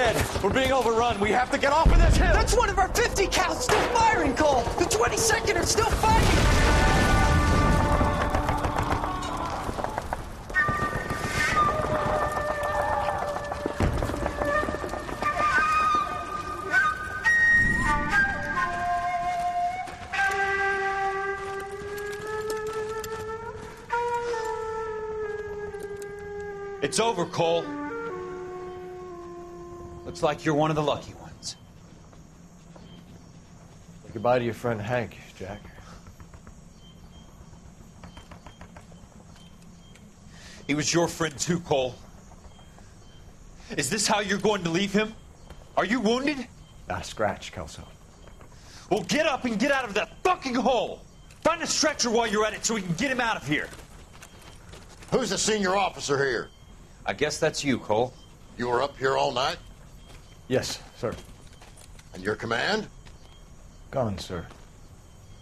ahead. We're being overrun. We have to get off of this hill. That's one of our 50 cals still firing, Cole. The 22nd are still fighting. It's over, Cole. Looks like you're one of the lucky ones. Say goodbye to your friend Hank, Jack. He was your friend too, Cole. Is this how you're going to leave him? Are you wounded? Not a scratch, Kelso. Well, get up and get out of that fucking hole! Find a stretcher while you're at it so we can get him out of here. Who's the senior officer here? I guess that's you, Cole. You were up here all night? Yes, sir. And your command? Gone, sir.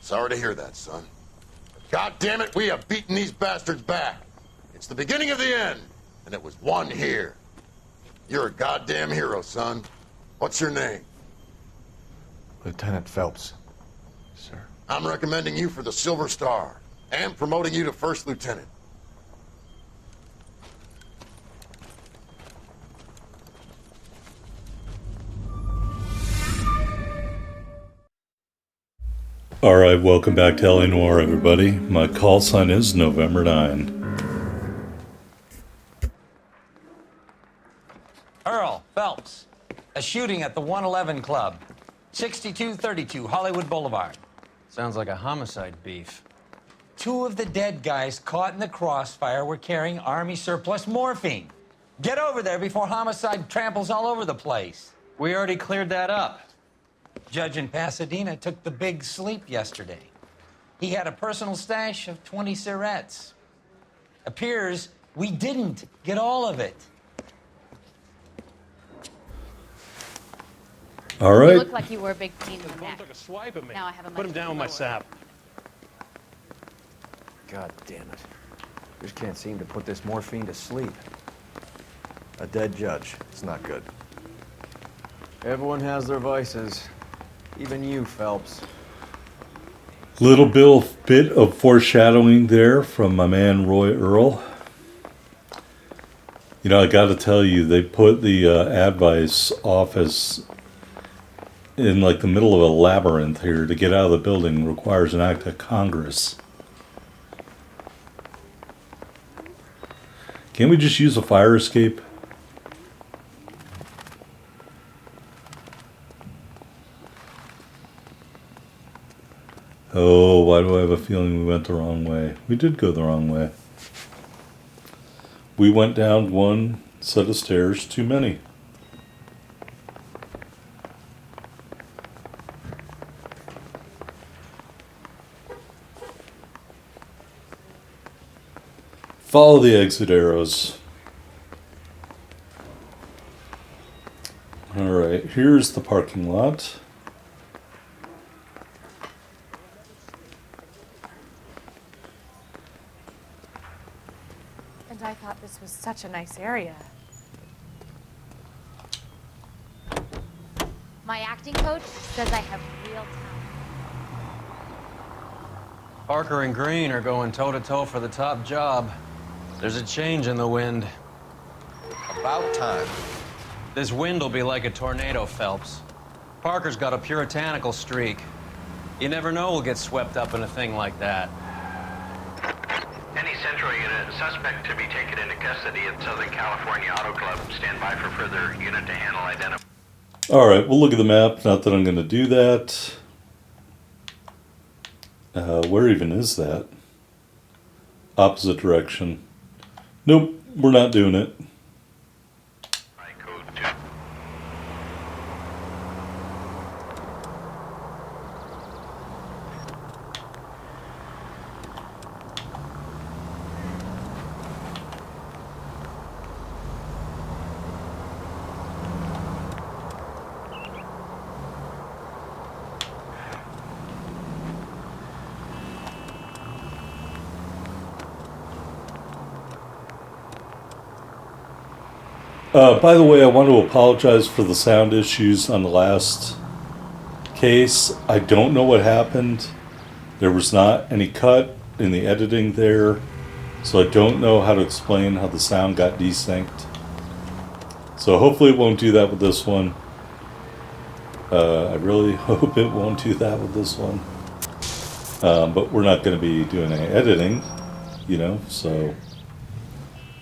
Sorry to hear that, son. God damn it, we have beaten these bastards back. It's the beginning of the end, and it was one here. You're a goddamn hero, son. What's your name? Lieutenant Phelps, sir. I'm recommending you for the Silver Star, and promoting you to First Lieutenant. Alright, welcome back to LA Noire, everybody. My call sign is November 9. Earl Phelps, a shooting at the 111 Club, 6232 Hollywood Boulevard. Sounds like a homicide beef. 2 of the dead guys caught in the crossfire were carrying Army surplus morphine. Get over there before homicide tramples all over the place. We already cleared that up. Judge in Pasadena took the big sleep yesterday. He had a personal stash of 20 cigarettes. Appears we didn't get all of it. Alright. You look like you were a big pain in the neck. Took a swipe at me. Now I have a Put him much down with my lower. sap. God damn it. Just can't seem to put this morphine to sleep. A dead judge. It's not good. Everyone has their vices. Even you, Phelps. Little bit of foreshadowing there from my man Roy Earl. You know, I got to tell you, they put the advice office in like the middle of a labyrinth here. To get out of the building requires an act of Congress. Can't we just use a fire escape? Oh, why do I have a feeling we went the wrong way? We did go the wrong way. We went down one set of stairs too many. Follow the exit arrows. Alright, here's the parking lot. And I thought this was such a nice area. My acting coach says I have real talent. Parker and Green are going toe-to-toe for the top job. There's a change in the wind. About time. This wind will be like a tornado, Phelps. Parker's got a puritanical streak. You never know we'll get swept up in a thing like that. Any Central unit, suspect to be taken into custody at Southern California Auto Club. Stand by for further unit to handle identify. Alright, we'll look at the map. Not that I'm going to do that. Where even is that? Opposite direction. Nope, we're not doing it. Code 2. By the way, I want to apologize for the sound issues on the last case. I don't know what happened. There was not any cut in the editing there, so I don't know how to explain how the sound got desynced. So hopefully it won't do that with this one. I really hope it won't do that with this one. But we're not going to be doing any editing, you know, so,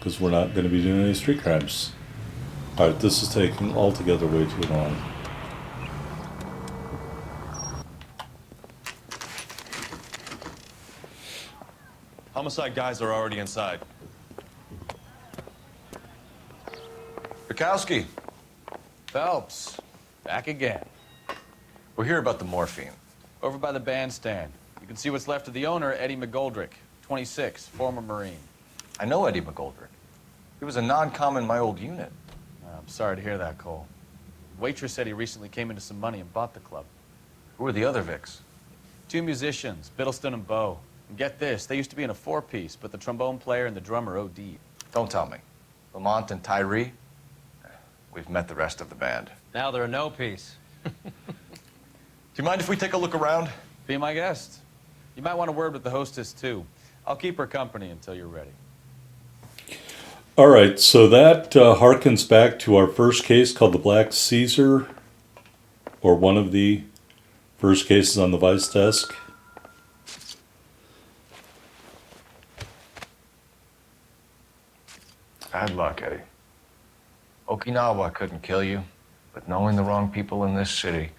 because we're not going to be doing any street crimes. Alright, this is taking altogether way too long. Homicide guys are already inside. Bukowski. Phelps, back again. We're here about the morphine. Over by the bandstand. You can see what's left of the owner, Eddie McGoldrick, 26, former Marine. I know Eddie McGoldrick. He was a non-com in my old unit. I'm sorry to hear that, Cole. Waitress said he recently came into some money and bought the club. Who are the other Vics? 2 musicians, Biddleston and Bowe. And get this, they used to be in a 4-piece, but the trombone player and the drummer OD'd. Don't tell me. Lamont and Tyree? We've met the rest of the band. Now they're a no piece. Do you mind if we take a look around? Be my guest. You might want a word with the hostess, too. I'll keep her company until you're ready. Alright, so that harkens back to our first case called the Black Caesar, or one of the first cases on the Vice desk. Bad luck, Eddie. Okinawa couldn't kill you, but knowing the wrong people in this city...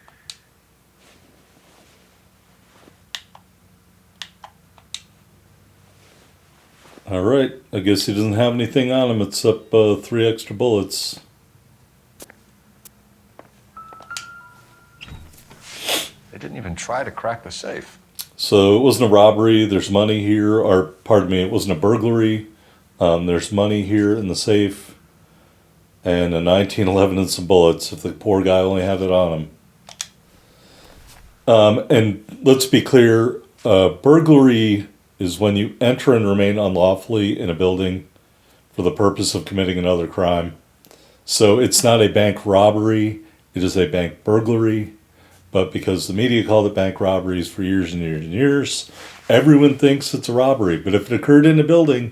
Alright, I guess he doesn't have anything on him except 3 extra bullets. They didn't even try to crack the safe. So it wasn't a robbery, there's money here, or pardon me, it wasn't a burglary. There's money here in the safe, and a 1911 and some bullets if the poor guy only had it on him. And let's be clear, burglary is when you enter and remain unlawfully in a building for the purpose of committing another crime. So it's not a bank robbery, it is a bank burglary. But because the media called it bank robberies for years and years and years, everyone thinks it's a robbery. But if it occurred in a building,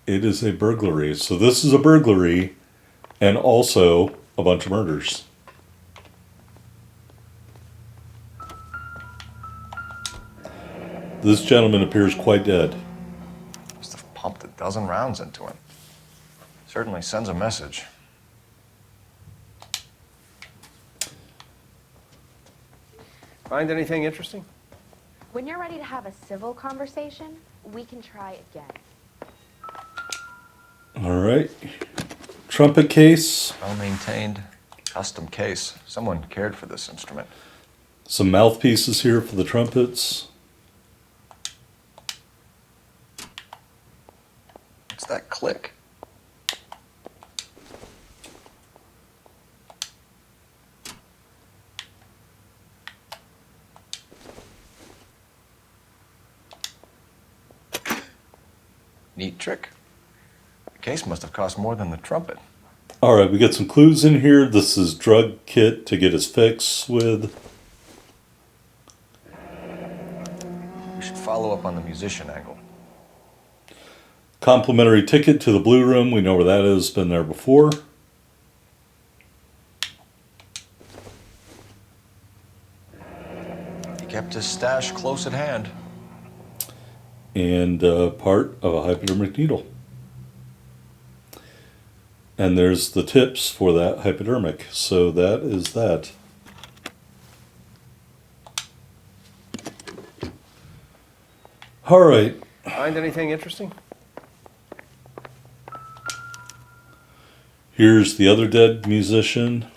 it is a burglary. So this is a burglary and also a bunch of murders. This gentleman appears quite dead. Must have pumped a dozen rounds into him. Certainly sends a message. Find anything interesting? When you're ready to have a civil conversation, we can try again. Alright. Trumpet case. Well-maintained, custom case. Someone cared for this instrument. Some mouthpieces here for the trumpets. What's that click? Neat trick. The case must have cost more than the trumpet. Alright, we got some clues in here. This is drug kit to get his fix with. We should follow up on the musician angle. Complimentary ticket to the Blue Room. We know where that is. Been there before. He kept his stash close at hand. And part of a hypodermic needle. And there's the tips for that hypodermic. So that is that. Alright. Find anything interesting? Here's the other dead musician.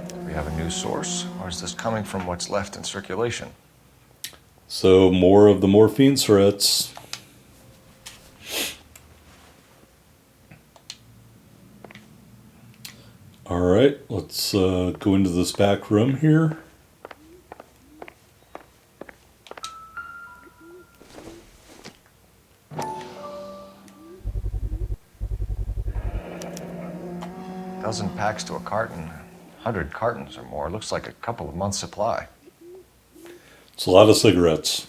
Do we have a new source, or is this coming from what's left in circulation? So more of the morphine threats. Alright, let's go into this back room here. dozen packs to a carton, 100 cartons or more. Looks like a couple of months' supply. It's a lot of cigarettes.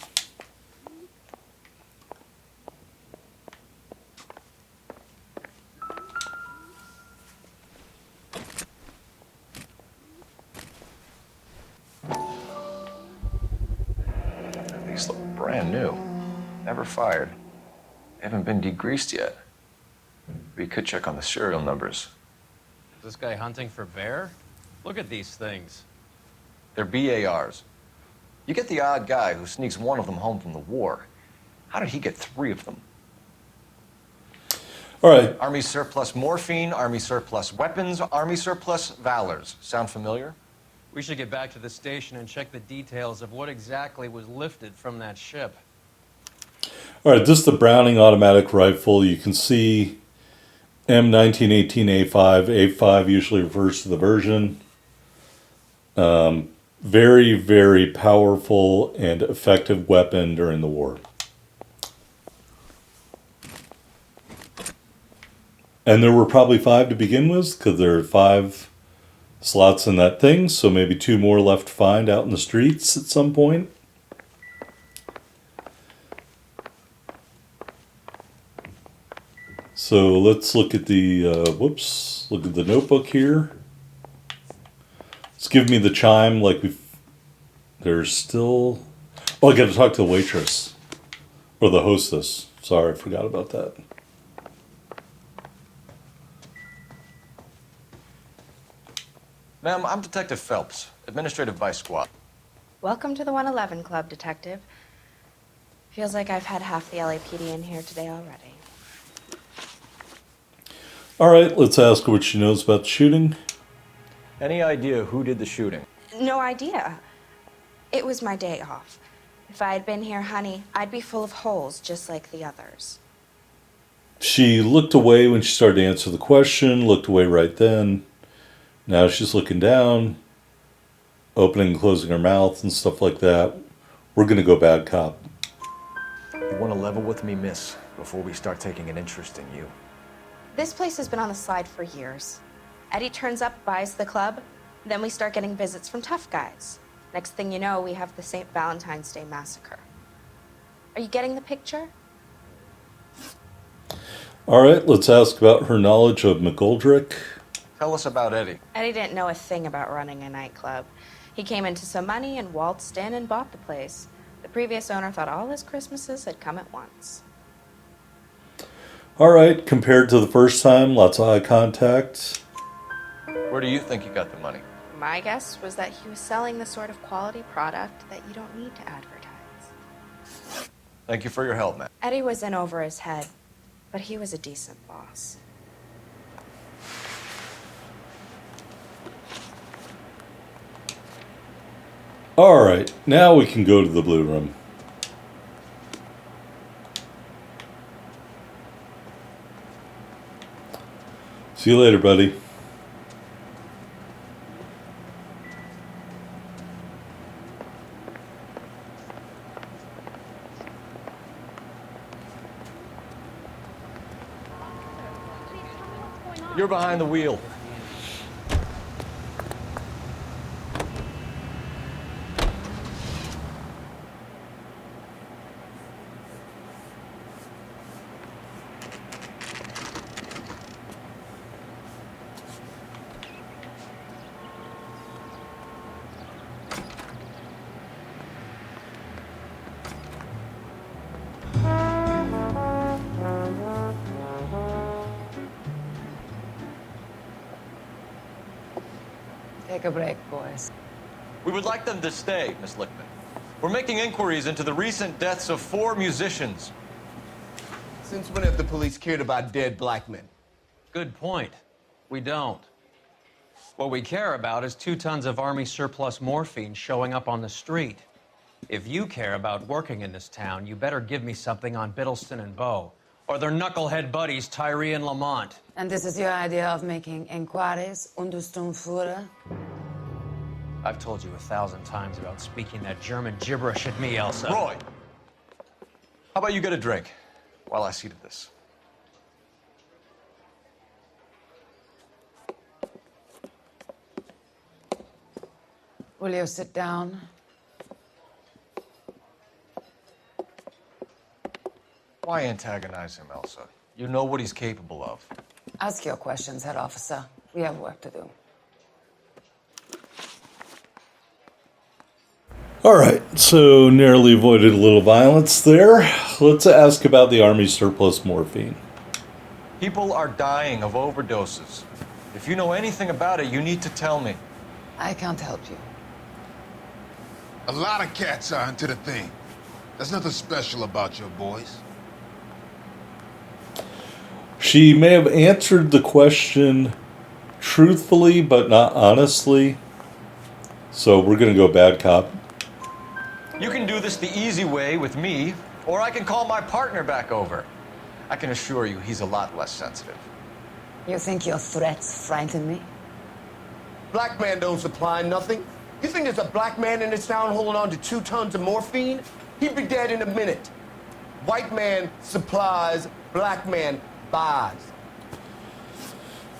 These look brand new. Never fired. They haven't been degreased yet. We could check on the serial numbers. Is this guy hunting for bear? Look at these things. They're BARs. You get the odd guy who sneaks one of them home from the war. How did he get 3 of them? All right. Army surplus morphine, Army surplus weapons, Army surplus valors. Sound familiar? We should get back to the station and check the details of what exactly was lifted from that ship. All right, this is the Browning automatic rifle. You can see M1918A5. A5 usually refers to the version. Very, very powerful and effective weapon during the war. And there were probably 5 to begin with, because there are 5 slots in that thing, so maybe 2 more left to find out in the streets at some point. So let's look at the, look at the notebook here. It's giving me the chime like there's still, oh, I got to talk to the waitress, or the hostess. Sorry, I forgot about that. Ma'am, I'm Detective Phelps, Administrative Vice Squad. Welcome to the 111 Club, Detective. Feels like I've had half the LAPD in here today already. All right, let's ask her what she knows about the shooting. Any idea who did the shooting? No idea. It was my day off. If I had been here, honey, I'd be full of holes just like the others. She looked away when she started to answer the question, looked away right then. Now she's looking down, opening and closing her mouth and stuff like that. We're going to go bad cop. You want to level with me, miss, before we start taking an interest in you? This place has been on the slide for years. Eddie turns up, buys the club, then we start getting visits from tough guys. Next thing you know, we have the St. Valentine's Day massacre. Are you getting the picture? All right, let's ask about her knowledge of McGoldrick. Tell us about Eddie. Eddie didn't know a thing about running a nightclub. He came into some money and waltzed in and bought the place. The previous owner thought all his Christmases had come at once. All right, compared to the first time, lots of eye contact. Where do you think he got the money? My guess was that he was selling the sort of quality product that you don't need to advertise. Thank you for your help, ma'am. Eddie was in over his head, but he was a decent boss. All right, now we can go to the Blue Room. See you later, buddy. You're behind the wheel. Take a break, boys. We would like them to stay, Miss Lickman. We're making inquiries into the recent deaths of 4 musicians. Since when have the police cared about dead black men? Good point. We don't. What we care about is 2 tons of Army surplus morphine showing up on the street. If you care about working in this town, you better give me something on Biddleston and Bow, or their knucklehead buddies Tyree and Lamont. And this is your idea of making inquiries under Sturmführer? I've told you 1,000 times about speaking that German gibberish at me, Elsa. Roy, how about you get a drink while I see to this? Will you sit down? Why antagonize him, Elsa? You know what he's capable of. Ask your questions, Head Officer. We have work to do. All right, so narrowly avoided a little violence there. Let's ask about the Army surplus morphine. People are dying of overdoses. If you know anything about it, you need to tell me. I can't help you. A lot of cats are into the thing. There's nothing special about your boys. She may have answered the question truthfully, but not honestly. So we're going to go bad cop. You can do this the easy way with me, or I can call my partner back over. I can assure you he's a lot less sensitive. You think your threats frighten me? Black man don't supply nothing. You think there's a black man in this town holding on to 2 tons of morphine? He'd be dead in a minute. White man supplies, black man buys.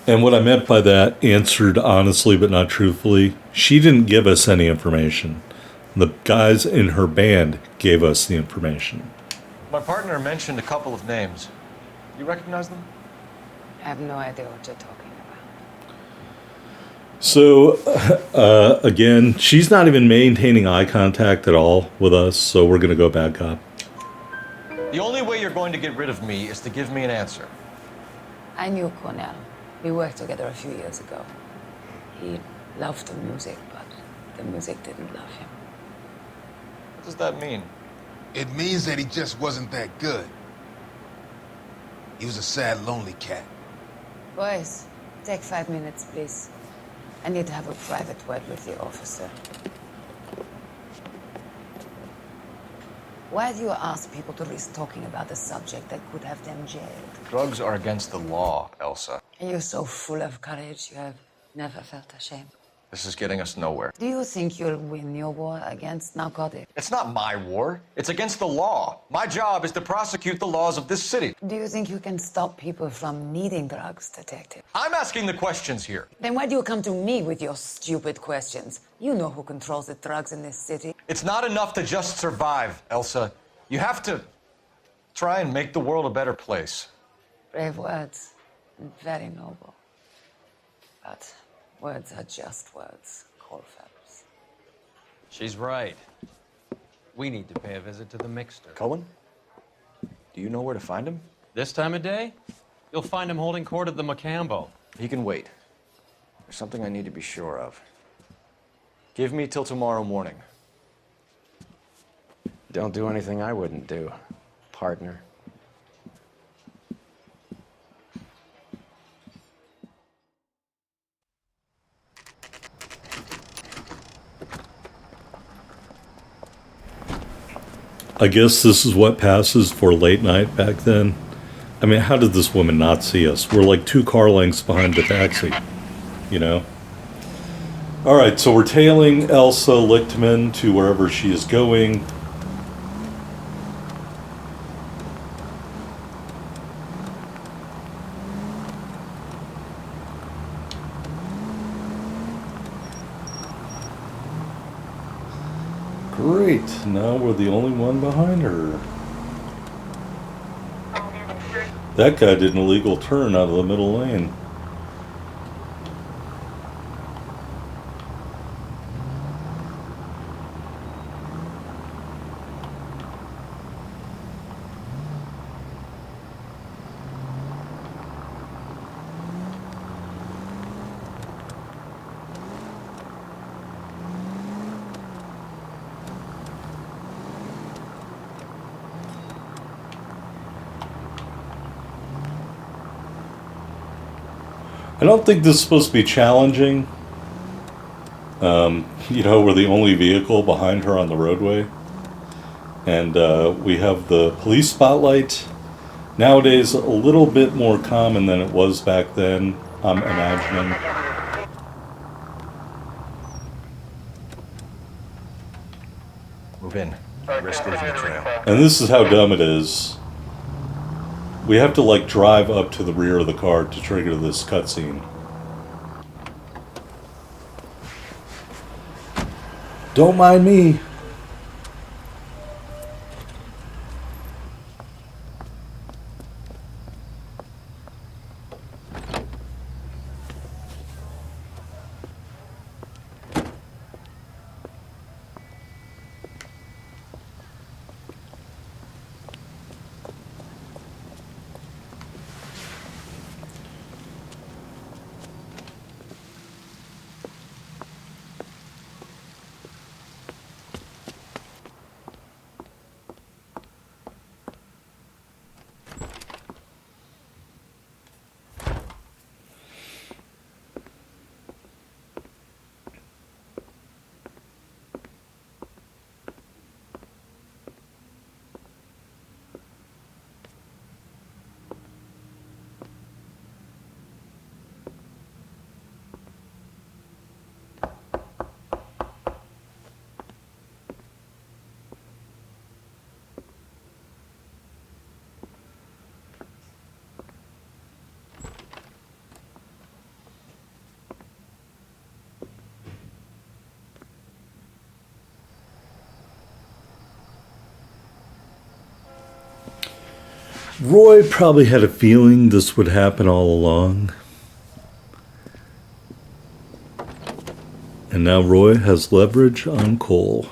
And what I meant by that, answered honestly but not truthfully, she didn't give us any information. The guys in her band gave us the information. My partner mentioned a couple of names. You recognize them? I have no idea what you're talking about. So, again, she's not even maintaining eye contact at all with us, so we're going to go bad cop. The only way you're going to get rid of me is to give me an answer. I knew Cornell. We worked together a few years ago. He loved the music, but the music didn't love him. What does that mean? It means that he just wasn't that good. He was a sad, lonely cat. Boys, take 5 minutes, please. I need to have a private word with the officer. Why do you ask people to risk talking about a subject that could have them jailed? Drugs are against the law, Elsa. And you're so full of courage, you have never felt ashamed. This is getting us nowhere. Do you think you'll win your war against narcotics? It's not my war. It's against the law. My job is to prosecute the laws of this city. Do you think you can stop people from needing drugs, Detective? I'm asking the questions here. Then why do you come to me with your stupid questions? You know who controls the drugs in this city. It's not enough to just survive, Elsa. You have to try and make the world a better place. Brave words, and very noble. But words are just words, Colfax. She's right. We need to pay a visit to the mixer. Cullen? Do you know where to find him? This time of day, you'll find him holding court at the Macambo. He can wait. There's something I need to be sure of. Give me till tomorrow morning. Don't do anything I wouldn't do, partner. I guess this is what passes for late night back then. I mean, how did this woman not see us? We're like 2 car lengths behind the taxi, you know? All right, so we're tailing Elsa Lichtman to wherever she is going. Great, now we're the only one behind her. That guy did an illegal turn out of the middle lane. I don't think this is supposed to be challenging. You know, we're the only vehicle behind her on the roadway. And we have the police spotlight. Nowadays, a little bit more common than it was back then, I'm imagining. Move in. Risk losing the trail. And this is how dumb it is. We have to, like, drive up to the rear of the car to trigger this cutscene. Don't mind me. Roy probably had a feeling this would happen all along. And now Roy has leverage on Cole.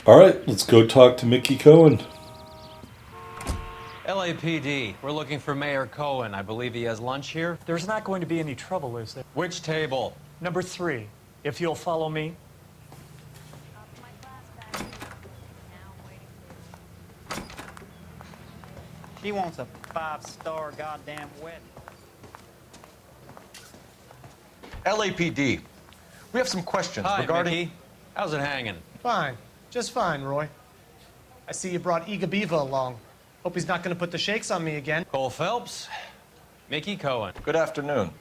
All right, let's go talk to Mickey Cohen. LAPD, we're looking for Mayor Cohen. I believe he has lunch here. There's not going to be any trouble, is there? Which table? Number 3, if you'll follow me. She wants a 5-star goddamn wedding. LAPD, we have some questions Hi, regarding... Mickey. How's it hanging? Fine. Just fine, Roy. I see you brought Iga Beaver along. Hope he's not going to put the shakes on me again. Cole Phelps, Mickey Cohen. Good afternoon.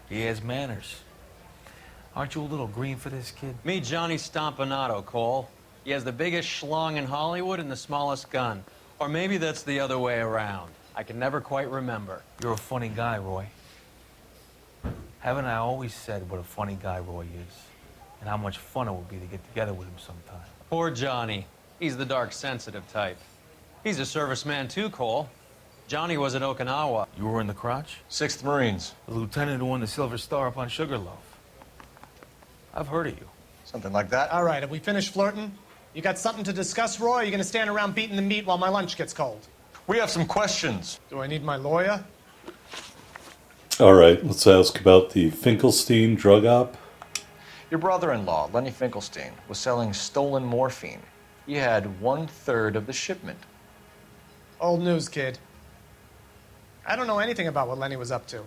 He has manners. Aren't you a little green for this kid? Meet Johnny Stompanato, Cole. He has the biggest schlong in Hollywood and the smallest gun. Or maybe that's the other way around. I can never quite remember. You're a funny guy, Roy. Haven't I always said what a funny guy Roy is? And how much fun it would be to get together with him sometime. Poor Johnny. He's the dark, sensitive type. He's a serviceman too, Cole. Johnny was at Okinawa. You were in the crotch? 6th Marines. The lieutenant who won the Silver Star up on Sugarloaf. I've heard of you. Something like that. All right, have we finished flirting? You got something to discuss, Roy, or are you going to stand around beating the meat while my lunch gets cold? We have some questions. Do I need my lawyer? All right, let's ask about the Finkelstein drug op. Your brother-in-law, Lenny Finkelstein, was selling stolen morphine. He had 1/3 of the shipment. Old news, kid. I don't know anything about what Lenny was up to.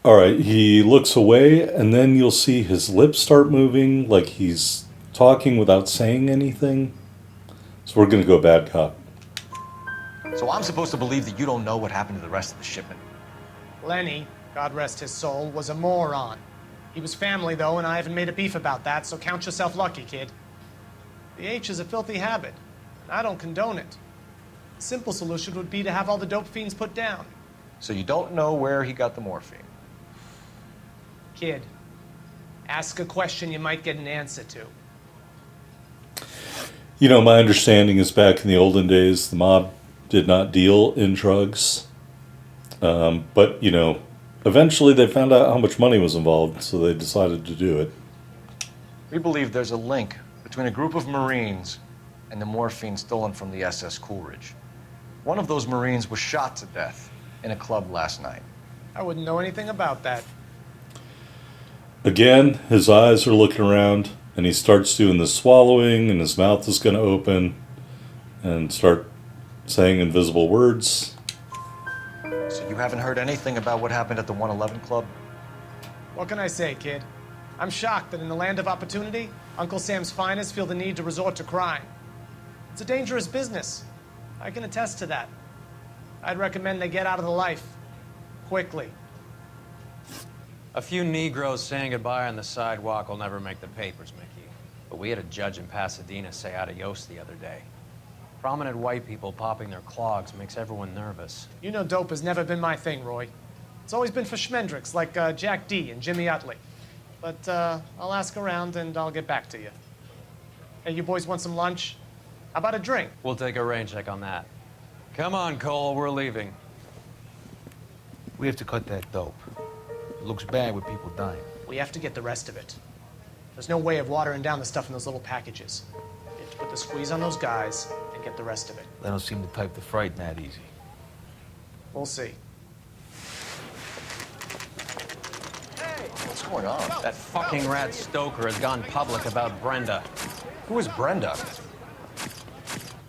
All right, he looks away, and then you'll see his lips start moving, like he's talking without saying anything. So we're going to go bad cop. So I'm supposed to believe that you don't know what happened to the rest of the shipment? Lenny, God rest his soul, was a moron. He was family, though, and I haven't made a beef about that, so count yourself lucky, kid. The H is a filthy habit, and I don't condone it. The simple solution would be to have all the dope fiends put down. So you don't know where he got the morphine? Kid, ask a question you might get an answer to. You know, my understanding is back in the olden days, the mob did not deal in drugs. But, you know, eventually they found out how much money was involved, so they decided to do it. We believe there's a link between a group of Marines and the morphine stolen from the SS Coolidge. One of those Marines was shot to death in a club last night. I wouldn't know anything about that. Again, his eyes are looking around, and he starts doing the swallowing, and his mouth is going to open and start saying invisible words. So you haven't heard anything about what happened at the 111 Club? What can I say, kid? I'm shocked that in the land of opportunity, Uncle Sam's finest feel the need to resort to crime. It's a dangerous business. I can attest to that. I'd recommend they get out of the life. Quickly. A few Negroes saying goodbye on the sidewalk will never make the papers, Mickey. But we had a judge in Pasadena say adios the other day. Prominent white people popping their clogs makes everyone nervous. You know dope has never been my thing, Roy. It's always been for schmendricks like Jack D. and Jimmy Utley. But I'll ask around and I'll get back to you. Hey, you boys want some lunch? How about a drink? We'll take a rain check on that. Come on, Cole, we're leaving. We have to cut that dope. It looks bad with people dying. We have to get the rest of it. There's no way of watering down the stuff in those little packages. We have to put the squeeze on those guys and get the rest of it. They don't seem the type to frighten that easy. We'll see. What's going on? That fucking rat Stoker has gone public about Brenda. Who is Brenda?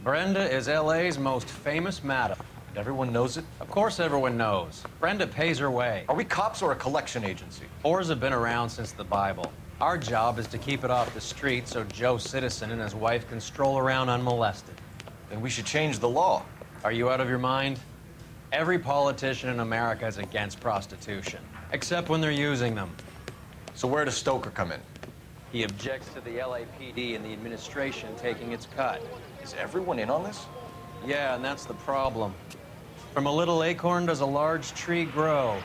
Brenda is LA's most famous madam. And everyone knows it? Of course everyone knows. Brenda pays her way. Are we cops or a collection agency? Whores have been around since the Bible. Our job is to keep it off the street so Joe Citizen and his wife can stroll around unmolested. Then we should change the law. Are you out of your mind? Every politician in America is against prostitution, except when they're using them. So where does Stoker come in? He objects to the LAPD and the administration taking its cut. Is everyone in on this? Yeah, and that's the problem. From a little acorn does a large tree grow.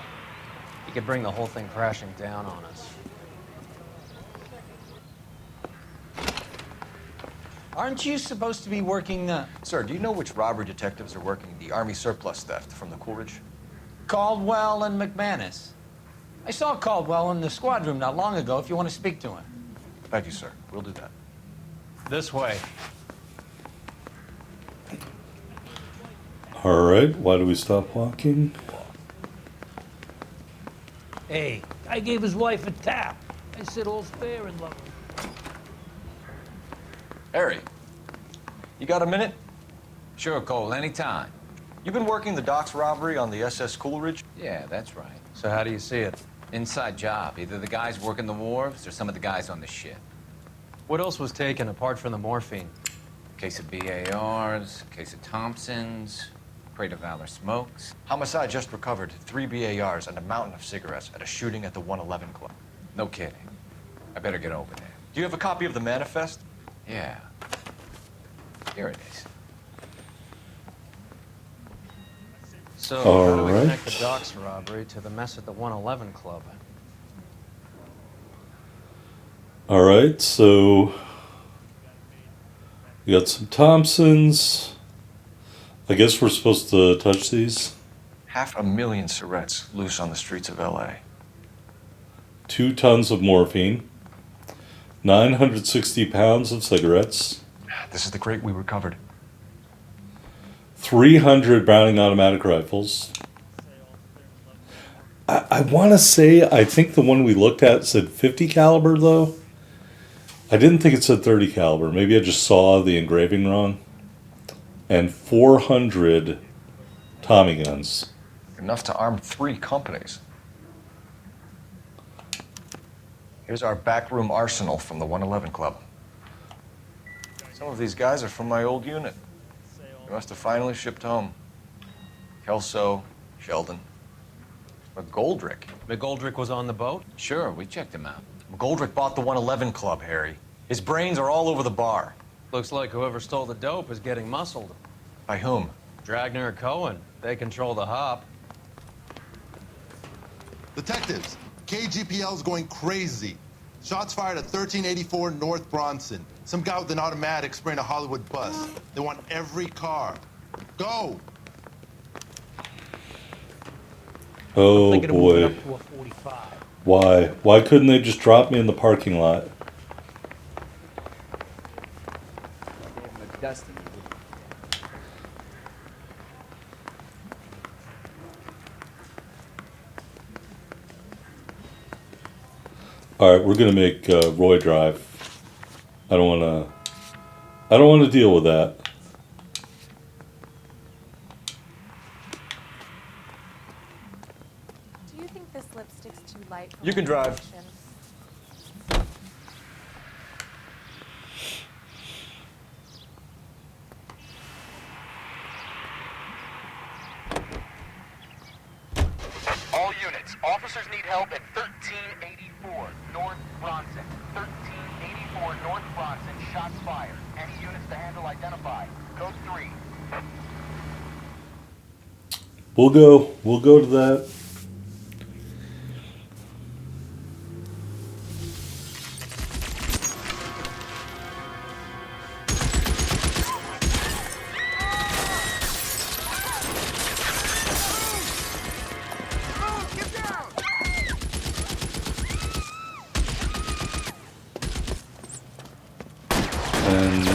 He could bring the whole thing crashing down on us. Aren't you supposed to be working Sir, do you know which robbery detectives are working the Army surplus theft from the Coolidge? Caldwell and McManus? I saw Caldwell in the squad room not long ago if you want to speak to him. Thank you, sir. We'll do that. This way. All right, why do we stop walking? Hey, I gave his wife a tap. I said all's fair in love. Harry, you got a minute? Sure, Cole, anytime. You've been working the docks robbery on the SS Coolidge? Yeah, that's right. So how do you see it? Inside job. Either the guys working the wharves or some of the guys on the ship. What else was taken apart from the morphine? Case of BARs, case of Thompsons, crate of Valor smokes. Homicide just recovered 3 BARs and a mountain of cigarettes at a shooting at the 111 Club. No kidding. I better get over there. Do you have a copy of the manifest? Yeah. Here it is. So, All how do we right. connect the docks robbery to the mess at the 111 Club? All right, so we got some Thompsons. I guess we're supposed to touch these. 500,000 cigarettes loose on the streets of LA. 2 tons of morphine. 960 pounds of cigarettes. This is the crate we recovered. 300 Browning automatic rifles. I want to say, I think the one we looked at said 50 caliber though. I didn't think it said 30 caliber. Maybe I just saw the engraving wrong. And 400 Tommy guns. Enough to arm 3 companies. Here's our backroom arsenal from the 111 Club. Some of these guys are from my old unit. They must have finally shipped home. Kelso, Sheldon, McGoldrick. McGoldrick was on the boat? Sure, we checked him out. McGoldrick bought the 111 Club, Harry. His brains are all over the bar. Looks like whoever stole the dope is getting muscled. By whom? Dragner or Cohen. They control the hop. Detectives, KGPL's going crazy. Shots fired at 1384 North Bronson. Some guy with an automatic spraying a Hollywood bus. They want every car. Go! Oh Thinking of moving boy. up to a 45. Why? Why couldn't they just drop me in the parking lot? All right, we're gonna make Roy drive. I don't want to deal with that. Do you think this lipstick's too light for You can my drive. complexion? All units, all Officers need help at 1384 North Bronson. 1384 North Bronson. Shots fired. Any units to handle identify. Code 3. We'll go to that. And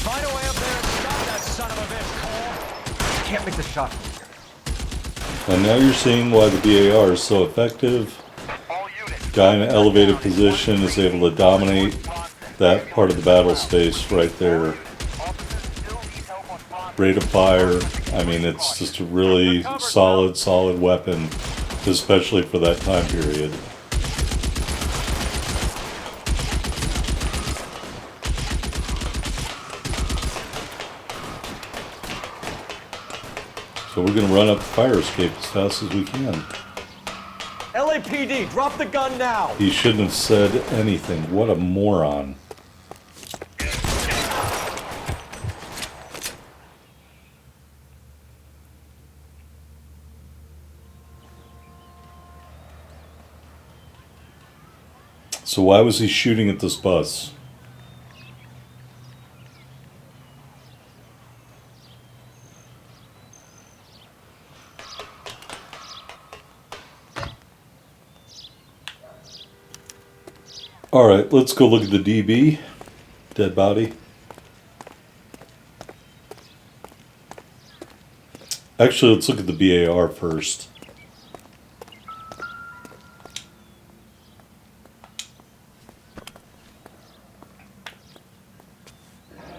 Find a way up there and stop that son of a bitch, Cole. Can't make the shot. And now you're seeing why the BAR is so effective. Guy in an elevated position is able to dominate that part of the battle space right there. Rate of fire, I mean, it's just a really solid weapon, especially for that time period. So we're going to run up the fire escape as fast as we can. LAPD, drop the gun now! He shouldn't have said anything. What a moron. So why was he shooting at this bus? All right, let's go look at the DB, dead body. Actually, let's look at the BAR first.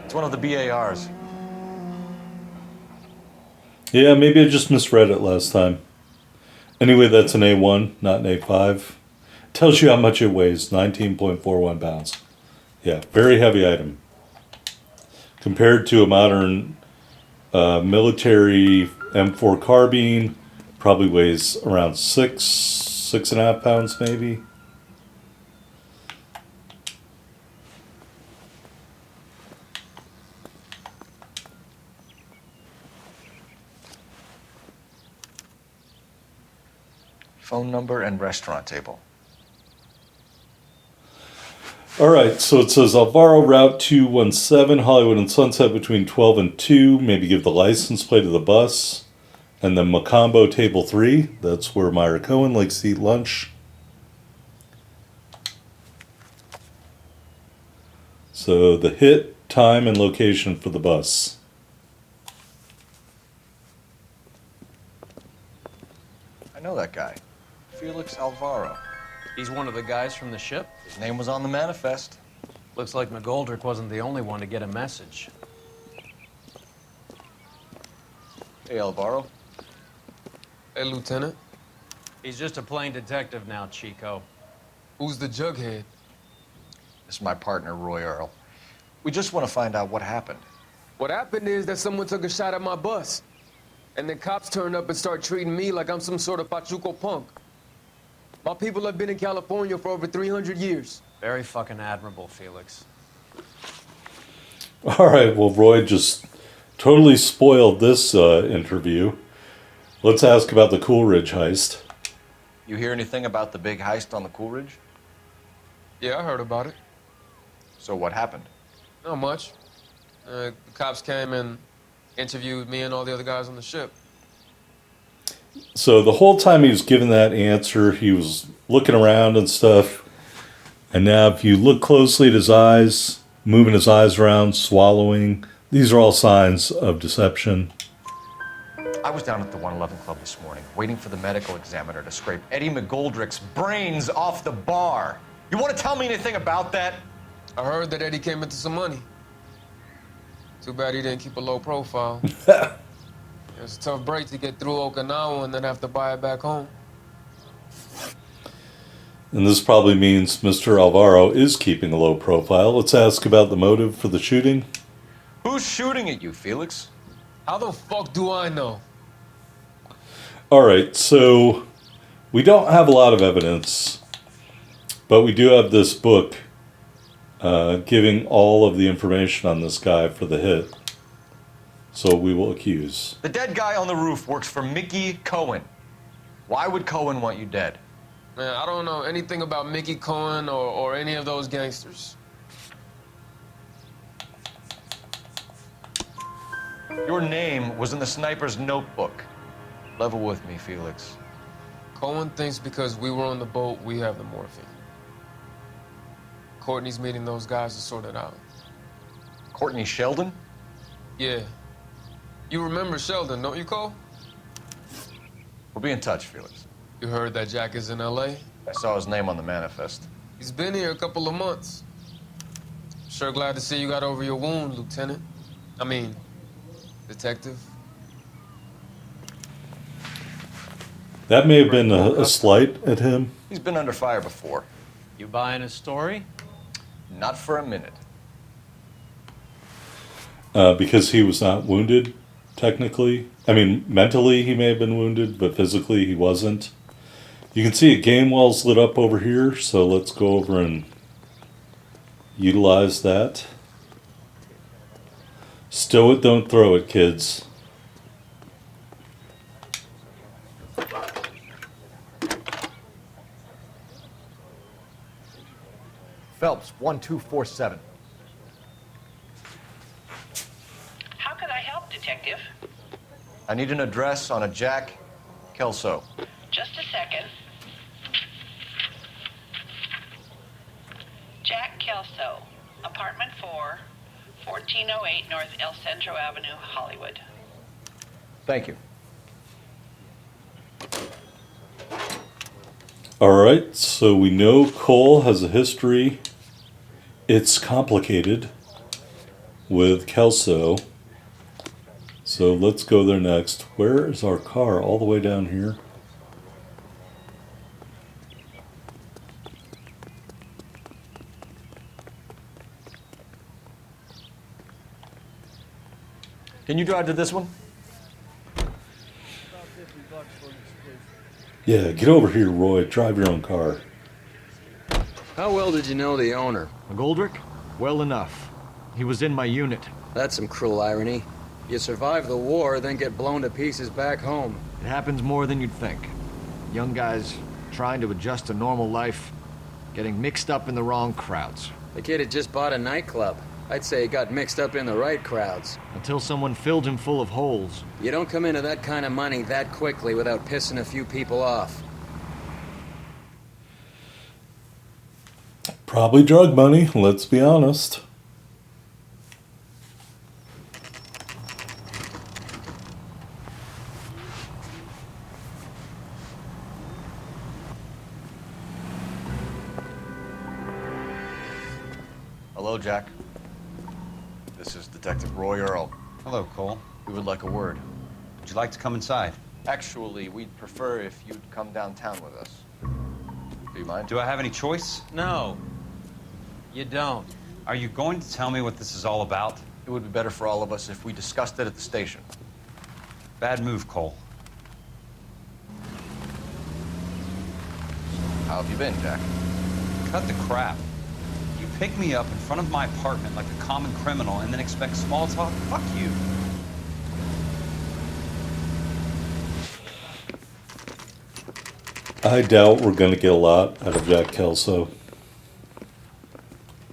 It's one of the BARs. Yeah, maybe I just misread it last time. Anyway, that's an A1, not an A5. Tells you how much it weighs, 19.41 pounds. Yeah, very heavy item. Compared to a modern military M4 carbine, probably weighs around 6.5 pounds maybe. Phone number and restaurant table. All right, so it says Alvaro Route 217, Hollywood and Sunset between 12 and 2. Maybe give the license plate of the bus. And then Macombo Table 3. That's where Myra Cohen likes to eat lunch. So the hit, time, and location for the bus. I know that guy. Felix Alvaro. He's one of the guys from the ship? His name was on the manifest. Looks like McGoldrick wasn't the only one to get a message. Hey, Alvaro. Hey, Lieutenant. He's just a plain detective now, Chico. Who's the jughead? This is my partner, Roy Earl. We just want to find out what happened. What happened is that someone took a shot at my bus. And then cops turned up and start treating me like I'm some sort of Pachuco punk. My people have been in California for over 300 years. Very fucking admirable, Felix. All right, well, Roy just totally spoiled this interview. Let's ask about the Coolridge heist. You hear anything about the big heist on the Coolridge? Yeah, I heard about it. So what happened? Not much. The cops came and interviewed me and all the other guys on the ship. So the whole time he was giving that answer, he was looking around and stuff. And now if you look closely at his eyes, moving his eyes around, swallowing, these are all signs of deception. I was down at the 111 Club this morning, waiting for the medical examiner to scrape Eddie McGoldrick's brains off the bar. You want to tell me anything about that? I heard that Eddie came into some money. Too bad he didn't keep a low profile. It's a tough break to get through Okinawa and then have to buy it back home. And this probably means Mr. Alvaro is keeping a low profile. Let's ask about the motive for the shooting. Who Who's shooting at you, Felix? How the fuck do I know? Alright, so we don't have a lot of evidence, but we do have this book giving all of the information on this guy for the hit. So we will accuse. The dead guy on the roof works for Mickey Cohen. Why would Cohen want you dead? Man, I don't know anything about Mickey Cohen or any of those gangsters. Your name was in the sniper's notebook. Level with me, Felix. Cohen thinks because we were on the boat, we have the morphine. Courtney's meeting those guys to sort it out. Courtney Sheldon? Yeah. You remember Sheldon, don't you, Cole? We'll be in touch, Felix. You heard that Jack is in L.A.? I saw his name on the manifest. He's been here a couple of months. Sure glad to see you got over your wound, Lieutenant. I mean, Detective. That may have been a slight at him. He's been under fire before. You buying his story? Not for a minute. Because he was not wounded, technically. I mean, mentally he may have been wounded, but physically he wasn't. You can see a game well's lit up over here, so let's go over and utilize that. Stow it, don't throw it, kids. Phelps, 1247. How can I help, Detective? I need an address on a Jack Kelso. Just a second. Jack Kelso, apartment 4, 1408 North El Centro Avenue, Hollywood. Thank you. Alright, so we know Cole has a history. It's complicated with Kelso. So let's go there next. Where is our car? All the way down here. Can you drive to this one? Yeah, get over here, Roy. Drive your own car. How well did you know the owner? McGoldrick? Well enough. He was in my unit. That's some cruel irony. You survive the war, then get blown to pieces back home. It happens more than you'd think. Young guys trying to adjust to normal life, getting mixed up in the wrong crowds. The kid had just bought a nightclub. I'd say he got mixed up in the right crowds. Until someone filled him full of holes. You don't come into that kind of money that quickly without pissing a few people off. Probably drug money, let's be honest. Hello, Jack. This is Detective Roy Earl. Hello, Cole. We would like a word. Would you like to come inside? Actually, we'd prefer if you'd come downtown with us. Do you mind? Do I have any choice? No. You don't. Are you going to tell me what this is all about? It would be better for all of us if we discussed it at the station. Bad move, Cole. How have you been, Jack? Cut the crap. You pick me up in front of my apartment like a common criminal and then expect small talk? Fuck you. I doubt we're going to get a lot out of Jack Kelso.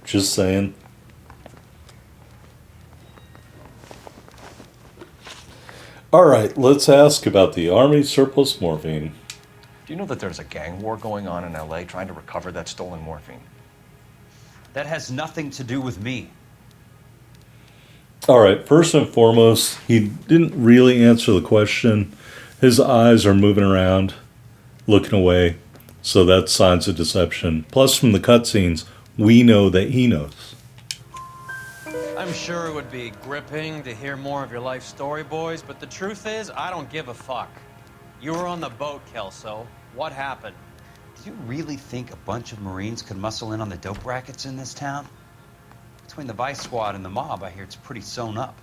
Just saying. Alright, let's ask about the Army surplus morphine. Do you know that there's a gang war going on in LA trying to recover that stolen morphine? That has nothing to do with me. Alright, first and foremost, he didn't really answer the question. His eyes are moving around, looking away, so that's signs of deception. Plus, from the cutscenes, we know that he knows. I'm sure it would be gripping to hear more of your life story, boys, but the truth is, I don't give a fuck. You were on the boat, Kelso. What happened? Do you really think a bunch of Marines could muscle in on the dope rackets in this town? Between the Vice Squad and the mob, I hear it's pretty sewn up.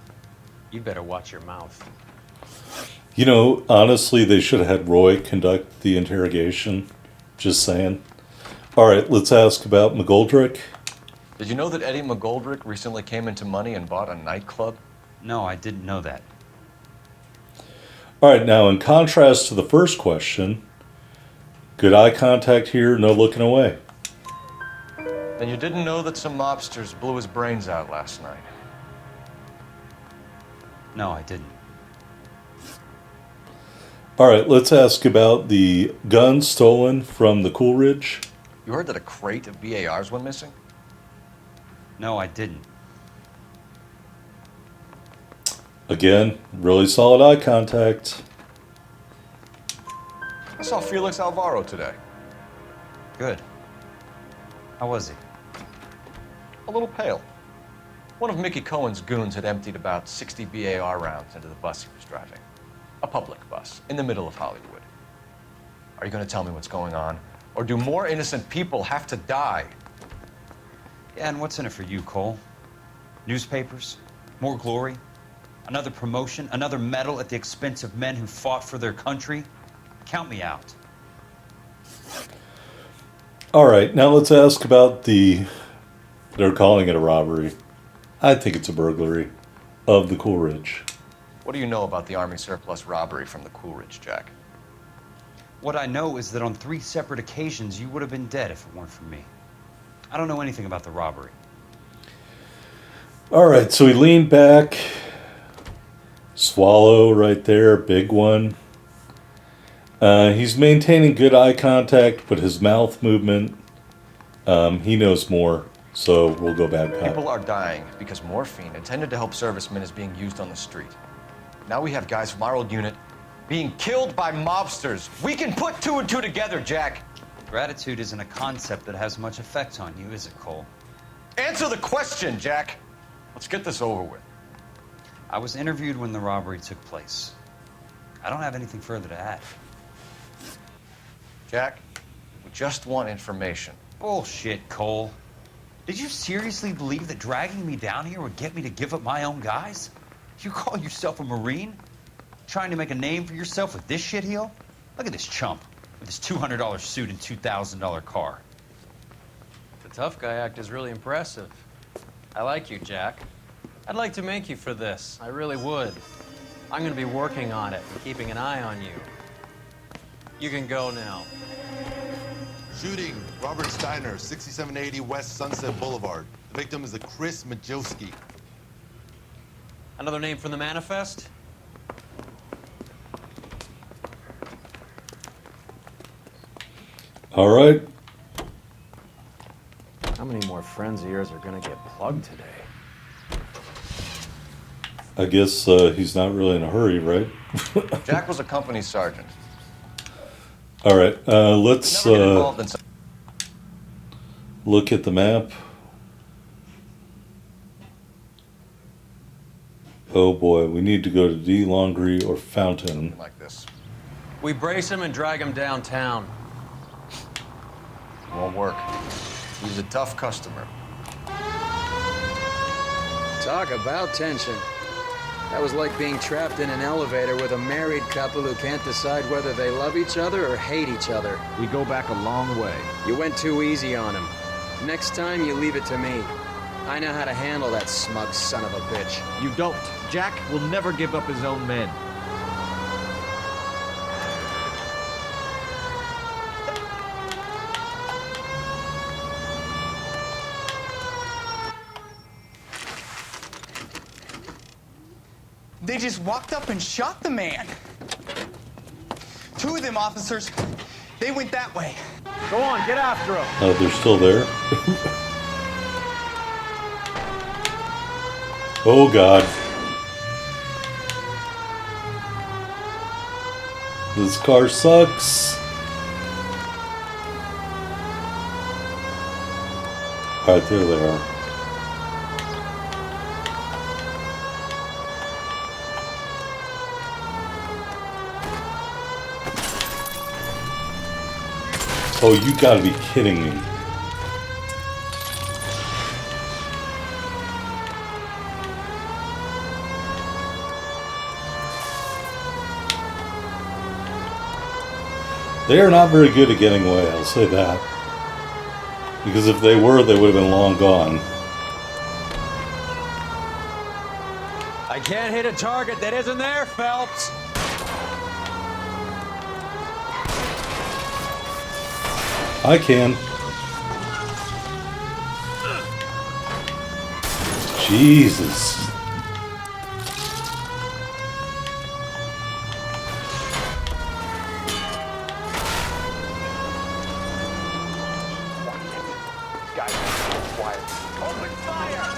You better watch your mouth. You know, honestly, they should have had Roy conduct the interrogation. Just saying. All right, let's ask about McGoldrick. Did you know that Eddie McGoldrick recently came into money and bought a nightclub? No, I didn't know that. All right, now in contrast to the first question, good eye contact here, no looking away. And you didn't know that some mobsters blew his brains out last night? No, I didn't. All right, let's ask about the gun stolen from the Coolidge. You heard that a crate of BARs went missing? No, I didn't. Again, really solid eye contact. I saw Felix Alvaro today. Good. How was he? A little pale. One of Mickey Cohen's goons had emptied about 60 BAR rounds into the bus he was driving. A public bus, in the middle of Hollywood. Are you going to tell me what's going on? Or do more innocent people have to die? Yeah, and what's in it for you, Cole? Newspapers? More glory? Another promotion? Another medal at the expense of men who fought for their country? Count me out. All right, now let's ask about they're calling it a robbery. I think it's a burglary of the Coolidge. What do you know about the Army surplus robbery from the Coolidge, Jack? What I know is that on 3 separate occasions, you would have been dead if it weren't for me. I don't know anything about the robbery. All right, so he leaned back. Swallow right there, big one. He's maintaining good eye contact, but his mouth movement, he knows more, so we'll go back. People are dying because morphine intended to help servicemen is being used on the street. Now we have guys from our old unit being killed by mobsters. We can put 2 and 2 together, Jack. Gratitude isn't a concept that has much effect on you, is it, Cole? Answer the question, Jack. Let's get this over with. I was interviewed when the robbery took place. I don't have anything further to add. Jack, we just want information. Bullshit, Cole. Did you seriously believe that dragging me down here would get me to give up my own guys? You call yourself a Marine? Trying to make a name for yourself with this shitheel? Look at this chump with his $200 suit and $2,000 car. The tough guy act is really impressive. I like you, Jack. I'd like to make you for this. I really would. I'm going to be working on it and keeping an eye on you. You can go now. Shooting, Robert Steiner, 6780 West Sunset Boulevard. The victim is a Chris Majowski. Another name from the manifest? All right. How many more friends of yours are going to get plugged today? I guess he's not really in a hurry, right? Jack was a company sergeant. All right, let's look at the map. Oh boy, we need to go to D. Laundry or Fountain. Like this. We brace him and drag him downtown. Won't work. He's a tough customer. Talk about tension. That was like being trapped in an elevator with a married couple who can't decide whether they love each other or hate each other. We go back a long way. You went too easy on him. Next time, you leave it to me. I know how to handle that smug son of a bitch. You don't. Jack will never give up his own men. They just walked up and shot the man. 2 of them officers, they went that way. Go on, get after him. Oh, they're still there? Oh, God. This car sucks. All right, there they are. Oh, you gotta be kidding me. They are not very good at getting away, I'll say that. Because if they were, they would have been long gone. I can't hit a target that isn't there, Phelps. I can. Jesus. Guys, quiet. Open fire!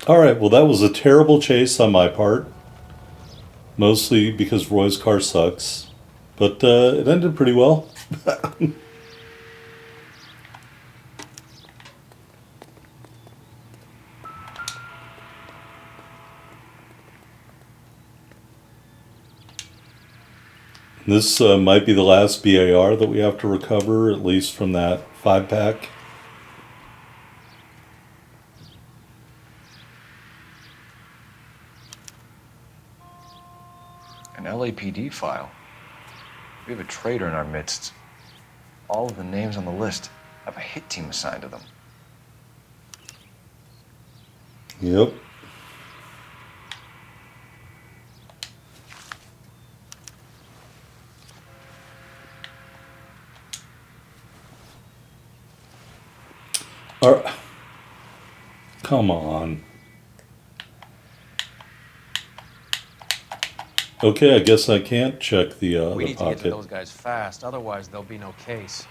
Alright, well that was a terrible chase on my part. Mostly because Roy's car sucks. But it ended pretty well. This might be the last BAR that we have to recover, at least from that 5-pack. An LAPD file. We have a traitor in our midst. All of the names on the list have a hit team assigned to them. Yep. Come on. Okay, I guess I can't check the We need to get to pocket. those guys fast, otherwise there'll be no case.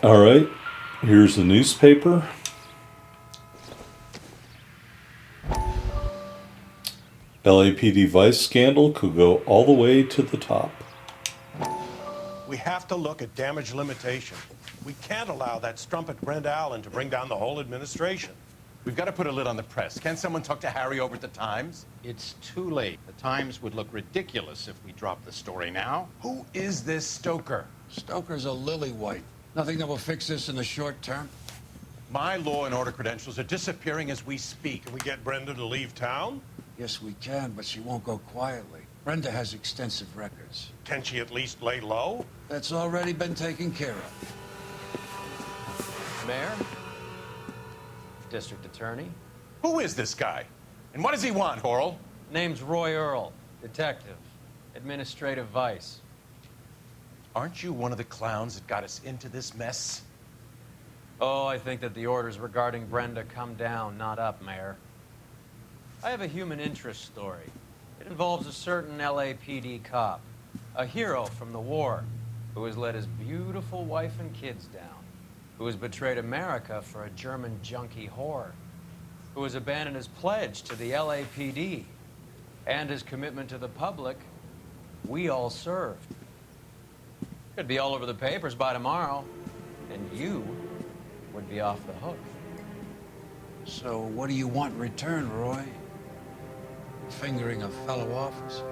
All right, here's the newspaper. LAPD Vice scandal could go all the way to the top. We have to look at damage limitation. We can't allow that strumpet Brent Allen to bring down the whole administration. We've got to put a lid on the press. Can someone talk to Harry over at the Times? It's too late. The Times would look ridiculous if we dropped the story now. Who is this Stoker? Stoker's a lily-white. Nothing that will fix this in the short term. My law and order credentials are disappearing as we speak. Can we get Brenda to leave town? Yes, we can, but she won't go quietly. Brenda has extensive records. Can she at least lay low? That's already been taken care of. Mayor? District Attorney? Who is this guy? And what does he want, Horrell? Name's Roy Earl, detective, administrative vice. Aren't you one of the clowns that got us into this mess? Oh, I think that the orders regarding Brenda come down, not up, Mayor. I have a human interest story. It involves a certain LAPD cop, a hero from the war, who has let his beautiful wife and kids down, who has betrayed America for a German junkie whore, who has abandoned his pledge to the LAPD and his commitment to the public we all served. Could be all over the papers by tomorrow, and you would be off the hook. So what do you want in return, Roy? Fingering a fellow officer.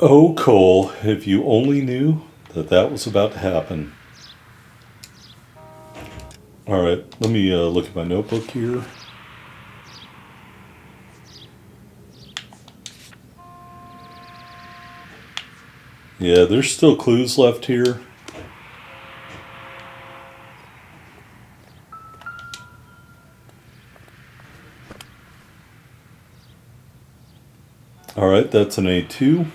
Oh, Cole, if you only knew that that was about to happen. All right, let me look at my notebook here. Yeah, there's still clues left here. All right, that's an A2.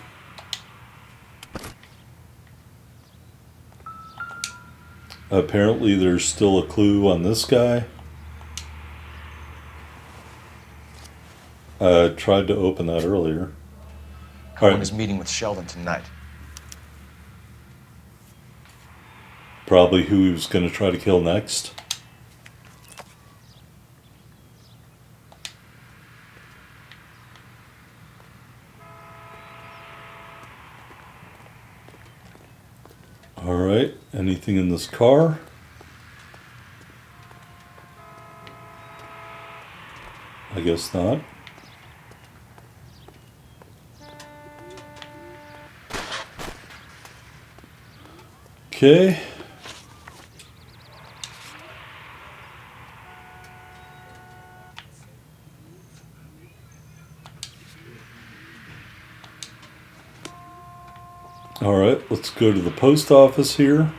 Apparently there's still a clue on this guy. I tried to open that earlier. Cohen is meeting with Sheldon tonight. Probably who he was going to try to kill next. All right. Anything in this car? I guess not. Okay. All right, let's go to the post office here.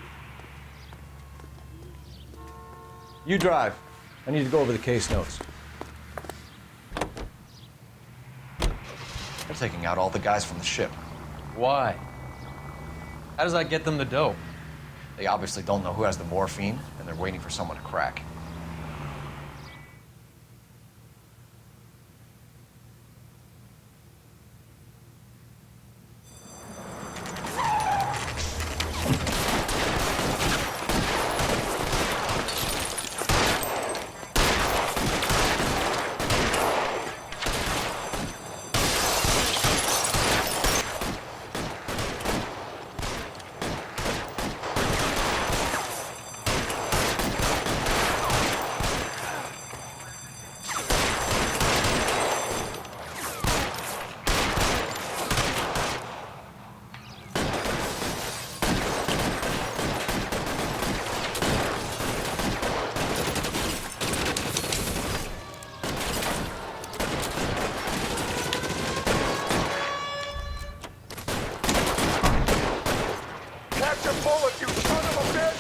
You drive. I need to go over the case notes. They're taking out all the guys from the ship. Why? How does that get them the dope? They obviously don't know who has the morphine, and they're waiting for someone to crack. Catch a bullet, you son of a bitch!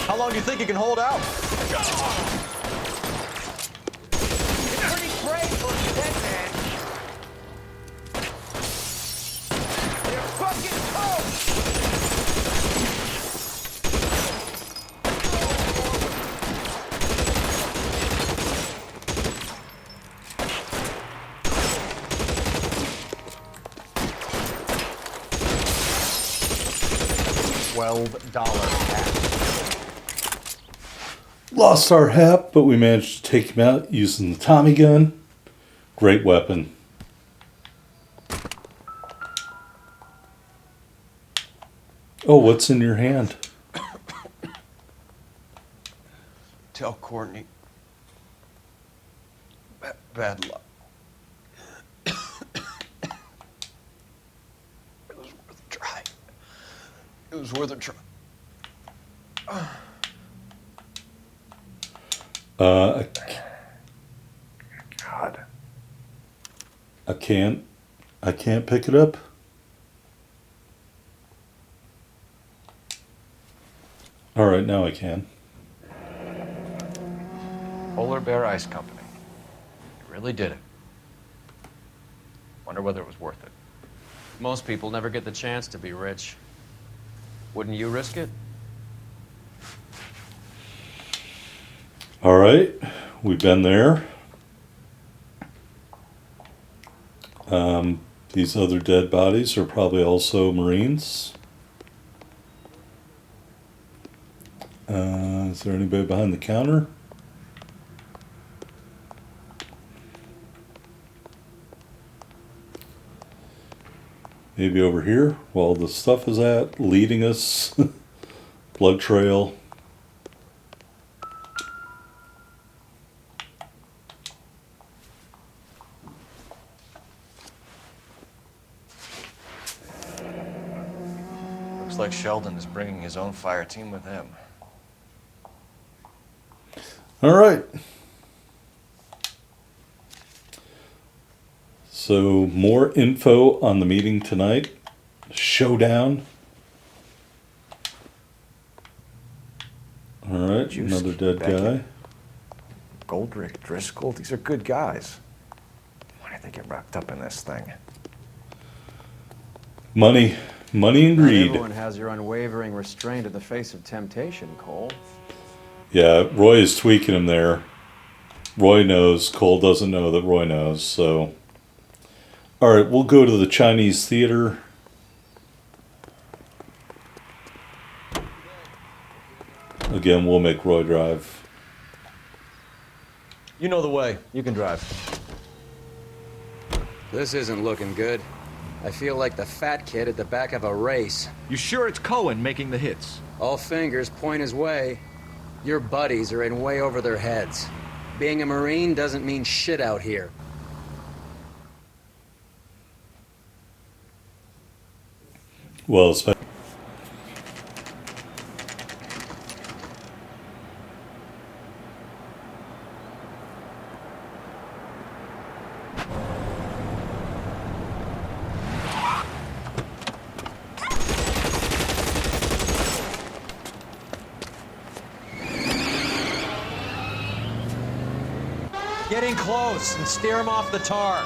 How long do you think you can hold out? Pretty brave for a dead man. You're fucking toast! $12 hat. Lost our hat, but we managed to take him out using the Tommy gun. Great weapon. Oh, what's in your hand? Tell Courtney. Bad luck. It was worth a try. It was worth a try. God. I can't pick it up. All right, now I can. Polar Bear Ice Company. You really did it. Wonder whether it was worth it. Most people never get the chance to be rich. Wouldn't you risk it? All right, we've been there. These other dead bodies are probably also Marines. Is there anybody behind the counter? Maybe over here, while the stuff is at, leading us. Blood trail. Looks like Sheldon is bringing his own fire team with him. All right. So more info on the meeting tonight. Showdown. All right, Juice, another dead Beckett. guy. Goldrick, Driscoll, these are good guys. Why did they get wrapped up in this thing? Money and Not greed. everyone has your unwavering restraint in the face of temptation, Cole. Yeah, Roy is tweaking him there. Roy knows. Cole doesn't know that Roy knows. So, all right, we'll go to the Chinese theater. Again, we'll make Roy drive. You know the way. You can drive. This isn't looking good. I feel like the fat kid at the back of a race. You sure it's Cohen making the hits? All fingers point his way. Your buddies are in way over their heads. Being a Marine doesn't mean shit out here. Well, Get in close and steer him off the tar.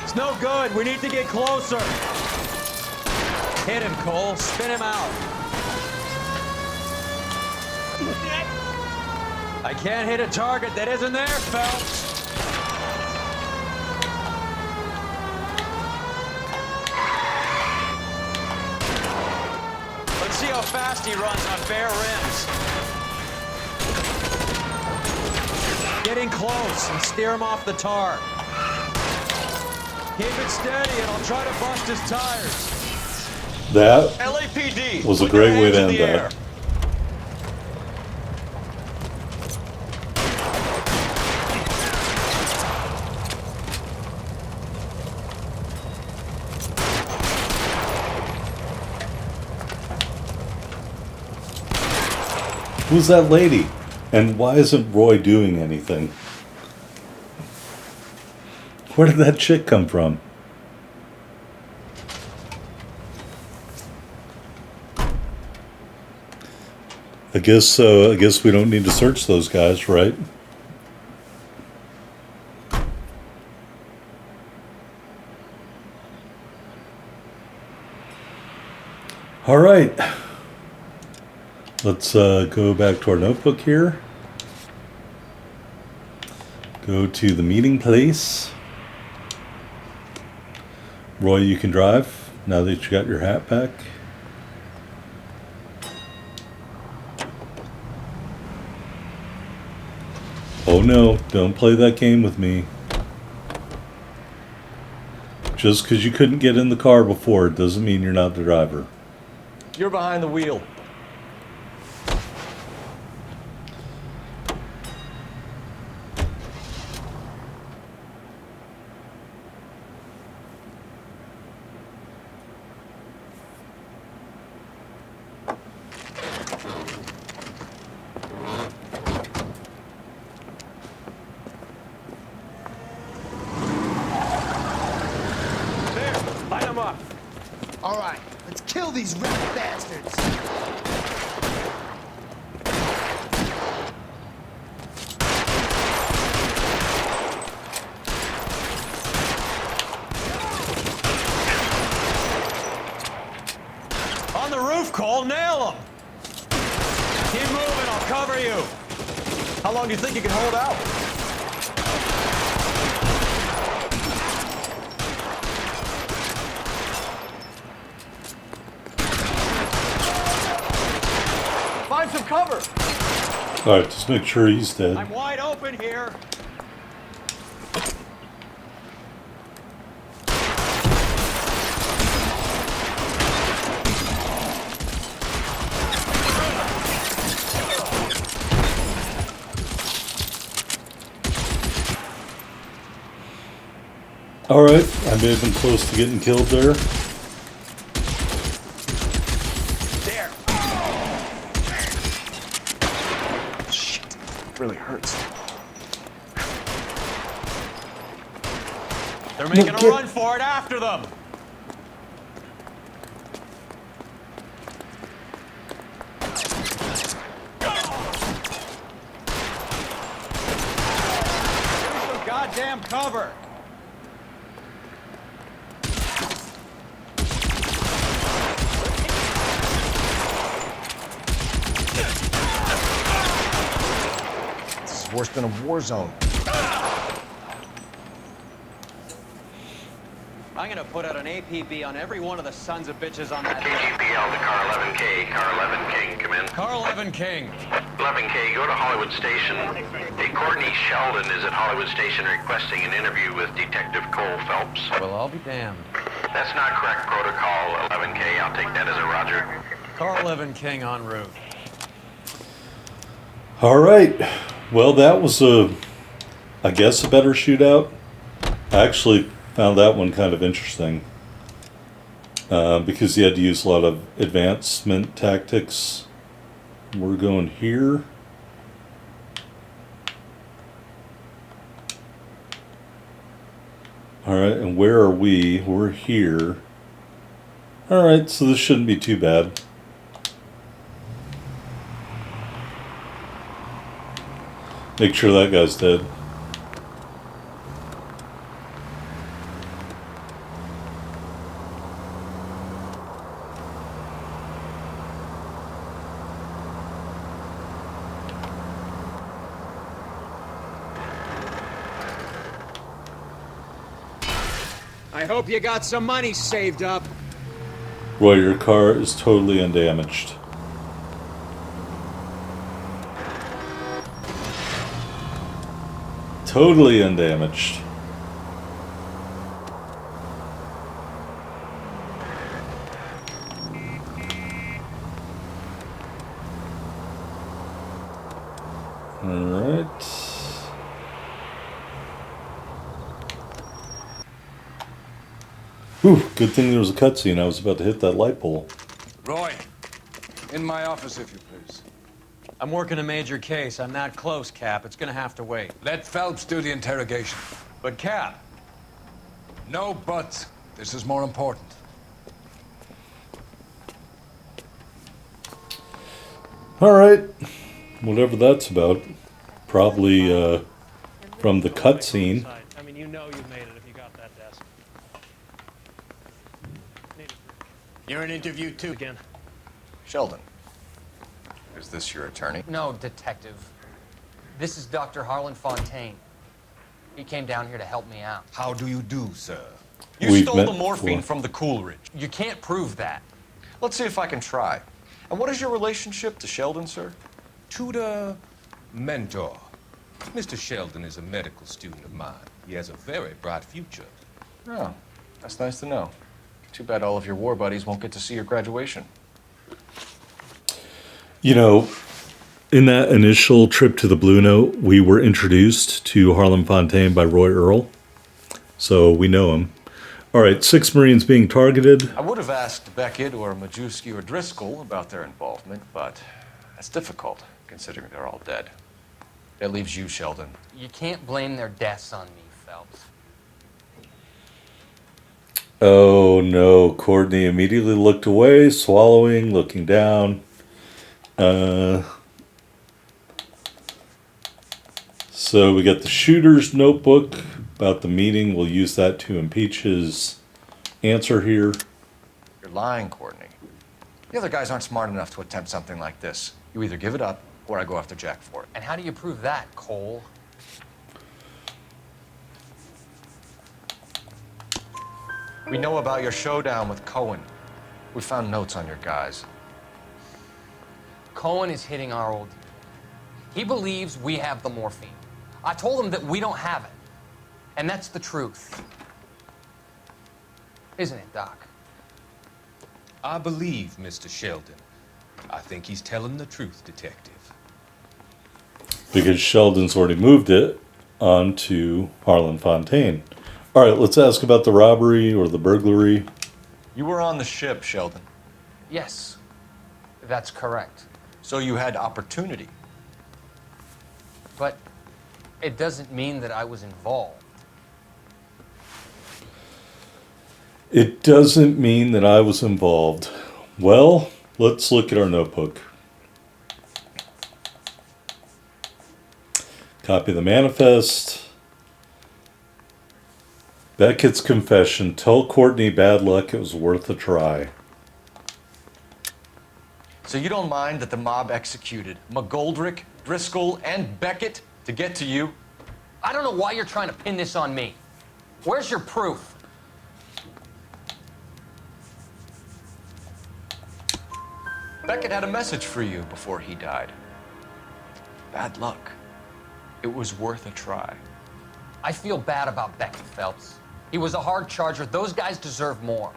It's no good. We need to get closer. Hit him, Cole. Spin him out. I can't hit a target that isn't there, Phelps. Let's see how fast he runs on bare rims. Get in close and steer him off the tar. Keep it steady and I'll try to bust his tires. that LAPD, was a put your great way hands to in end the air. that. Who's that lady? And why isn't Roy doing anything? Where did that chick come from? I guess we don't need to search those guys, right? All right. Let's go back to our notebook here. Go to the meeting place. Roy, you can drive now that you got your hat back. Oh no, don't play that game with me. Just because you couldn't get in the car before doesn't mean you're not the driver. You're behind the wheel. Light him up. All right, let's kill these rat bastards. On the roof, Cole. Nail him. Keep moving. I'll cover you. How long do you think you can hold out? Find some cover. All right, just make sure he's dead. I'm wide open here. All right, I may have been close to getting killed there. There. Shit, it really hurts. They're making a run for it after them. Give me some goddamn cover. This is worse than a war zone. I'm gonna put out an APB on every one of the sons of bitches on that. KGPL to car 11K. Car 11 King, come in. Car 11 King. 11K, go to Hollywood Station. Hey, Courtney Sheldon is at Hollywood Station requesting an interview with Detective Cole Phelps. Well, I'll be damned. That's not correct protocol, 11K. I'll take that as a roger. Car 11 King en route. All right. Well, that was I guess a better shootout. I actually found that one kind of interesting because you had to use a lot of advancement tactics. We're going here. All right, and where are we? We're here. All right, so this shouldn't be too bad. Make sure that guy's dead. I hope you got some money saved up. Roy, your car is totally undamaged. Totally undamaged. Alright. Whew, good thing there was a cutscene. I was about to hit that light pole. Roy, in my office, if you please. I'm working a major case. I'm that close, Cap. It's gonna have to wait. Let Phelps do the interrogation. But, Cap. No buts. This is more important. Alright. Whatever that's about. Probably from the cutscene. I mean, you know you made it if you got that desk. You're in interview two Again. Sheldon, is this your attorney? No, detective. This is Dr. Harlan Fontaine. He came down here to help me out. How do you do, sir? You stole the morphine from the Coolidge. You can't prove that. Let's see if I can try. And what is your relationship to Sheldon, sir? Tutor, mentor. Mr. Sheldon is a medical student of mine. He has a very bright future. Oh, that's nice to know. Too bad all of your war buddies won't get to see your graduation. You know, in that initial trip to the Blue Note, we were introduced to Harlan Fontaine by Roy Earl. So we know him. All right, 6 Marines being targeted. I would have asked Beckett or Majewski or Driscoll about their involvement, but that's difficult, considering they're all dead. That leaves you, Sheldon. You can't blame their deaths on me, Phelps. Oh no, Courtney immediately looked away, swallowing, looking down. So we got the shooter's notebook about the meeting. We'll use that to impeach his answer here. You're lying, Courtney. The other guys aren't smart enough to attempt something like this. You either give it up, or I go after Jack for it. And how do you prove that, Cole? We know about your showdown with Cohen. We found notes on your guys. Cohen is hitting our old deal. He believes we have the morphine. I told him that we don't have it. And that's the truth. Isn't it, Doc? I believe Mr. Sheldon. I think he's telling the truth, Detective. Because Sheldon's already moved it on to Harlan Fontaine. All right, let's ask about the robbery or the burglary. You were on the ship, Sheldon. Yes, that's correct. So you had opportunity. But it doesn't mean that I was involved. It doesn't mean that I was involved. Well, let's look at our notebook. Copy the manifest. Beckett's confession. Tell Courtney bad luck, it was worth a try. So you don't mind that the mob executed McGoldrick, Driscoll, and Beckett to get to you? I don't know why you're trying to pin this on me. Where's your proof? Beckett had a message for you before he died. Bad luck. It was worth a try. I feel bad about Beckett, Phelps. He was a hard charger. Those guys deserve more.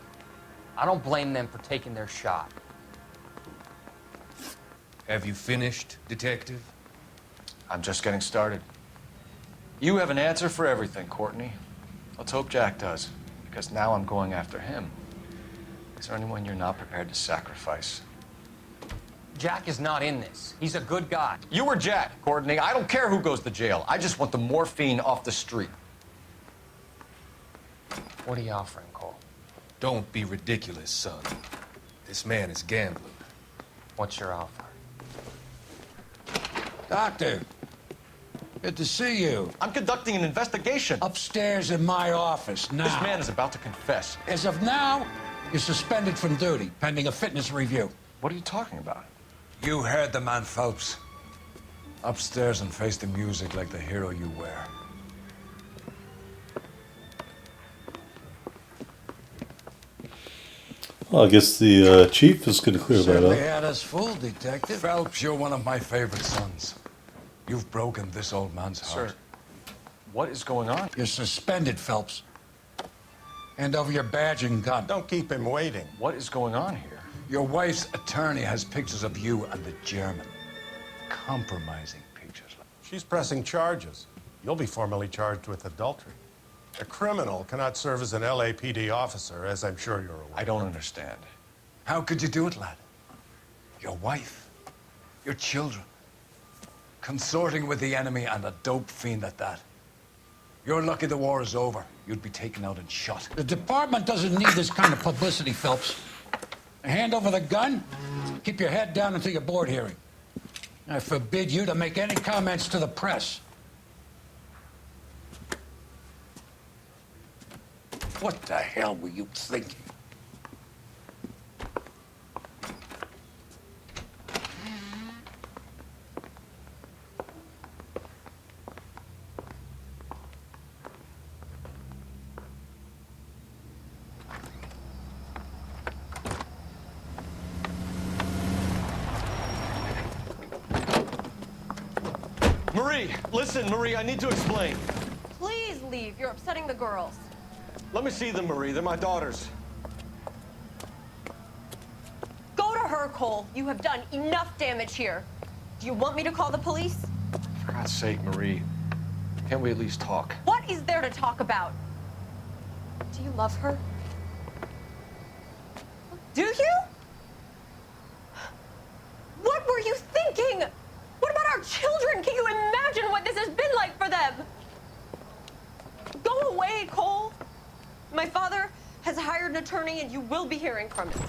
I don't blame them for taking their shot. Have you finished, Detective? I'm just getting started. You have an answer for everything, Courtney. Let's hope Jack does, because now I'm going after him. Is there anyone you're not prepared to sacrifice? Jack is not in this. He's a good guy. You or Jack, Courtney. I don't care who goes to jail. I just want the morphine off the street. What are you offering, Cole? Don't be ridiculous, son. This man is gambling. What's your offer? Doctor, good to see you. I'm conducting an investigation. Upstairs in my office now. This man is about to confess. As of now, you're suspended from duty, pending a fitness review. What are you talking about? You heard the man, Phelps. Upstairs and face the music like the hero you were. Well, I guess the chief is going to clear that Certainly up. had us fooled, Detective. Phelps, you're one of my favorite sons. You've broken this old man's heart. Sir, what is going on? You're suspended, Phelps. Hand over your badge and gun. Don't keep him waiting. What is going on here? Your wife's attorney has pictures of you and the German. Compromising pictures. She's pressing charges. You'll be formally charged with adultery. A criminal cannot serve as an LAPD officer, as I'm sure you're aware. I don't understand. How could you do it, lad? Your wife, your children, consorting with the enemy and a dope fiend at that. You're lucky the war is over. You'd be taken out and shot. The department doesn't need this kind of publicity, Phelps. Hand over the gun, keep your head down until your board hearing. I forbid you to make any comments to the press. What the hell were you thinking? Marie, listen, Marie, I need to explain. Please leave. You're upsetting the girls. Let me see them, Marie. They're my daughters. Go to her, Cole. You have done enough damage here. Do you want me to call the police? For God's sake, Marie, can't we at least talk? What is there to talk about? Do you love her? Do you? What were you thinking? What about our children? Can you imagine what this has been like for them? Go away, Cole. My father has hired an attorney, and you will be hearing from him.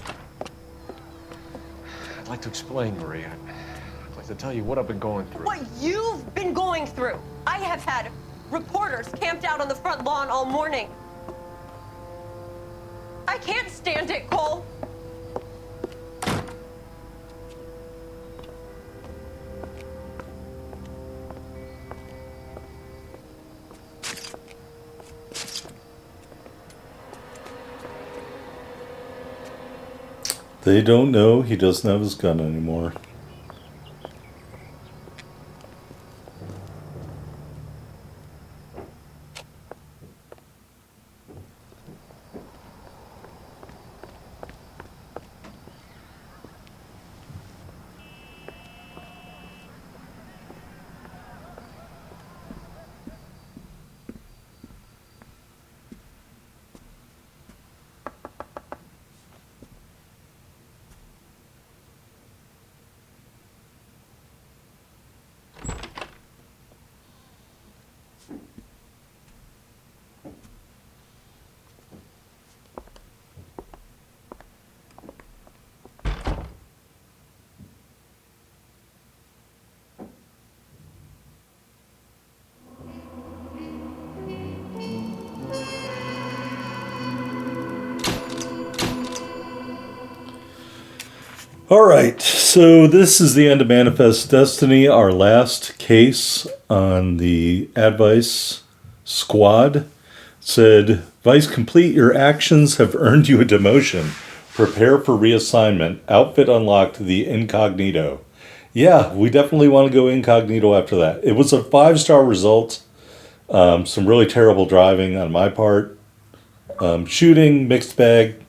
I'd like to explain, Marie. I'd like to tell you what I've been going through. What you've been going through. I have had reporters camped out on the front lawn all morning. I can't stand it, Cole. They don't know he doesn't have his gun anymore. Alright, so this is the end of Manifest Destiny, our last case on the Advice Squad. It said, Vice Complete, your actions have earned you a demotion. Prepare for reassignment. Outfit unlocked, the incognito. Yeah, we definitely want to go incognito after that. It was a 5-star result. Some really terrible driving on my part. Shooting, mixed bag.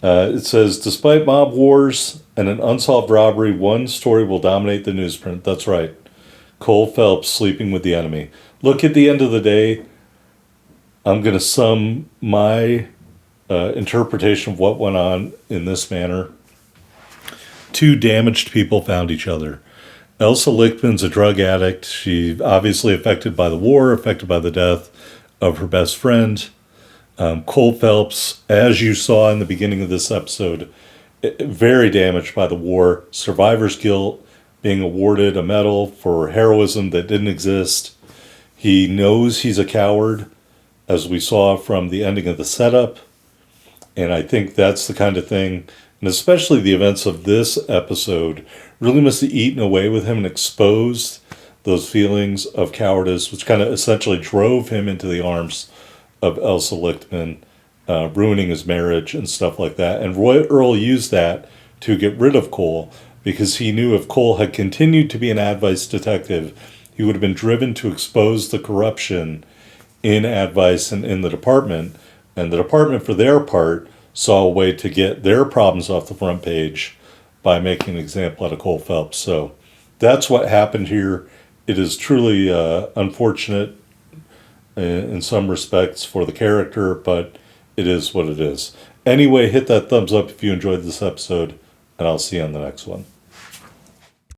It says, despite mob wars and an unsolved robbery, one story will dominate the newsprint. That's right. Cole Phelps sleeping with the enemy. Look, at the end of the day, I'm going to sum my interpretation of what went on in this manner. 2 damaged people found each other. Elsa Lichtman's a drug addict. She obviously affected by the war, affected by the death of her best friend. Cole Phelps, as you saw in the beginning of this episode, very damaged by the war. Survivor's guilt, being awarded a medal for heroism that didn't exist. He knows he's a coward, as we saw from the ending of the setup. And I think that's the kind of thing, and especially the events of this episode, really must have eaten away with him and exposed those feelings of cowardice, which kind of essentially drove him into the arms of Elsa Lichtman, ruining his marriage and stuff like that. And Roy Earl used that to get rid of Cole, because he knew if Cole had continued to be an Advice detective, he would have been driven to expose the corruption in Advice and in the department. And the department, for their part, saw a way to get their problems off the front page by making an example out of Cole Phelps. So that's what happened here. It is truly unfortunate in some respects for the character, but it is what it is. Anyway, hit that thumbs up if you enjoyed this episode, and I'll see you on the next one.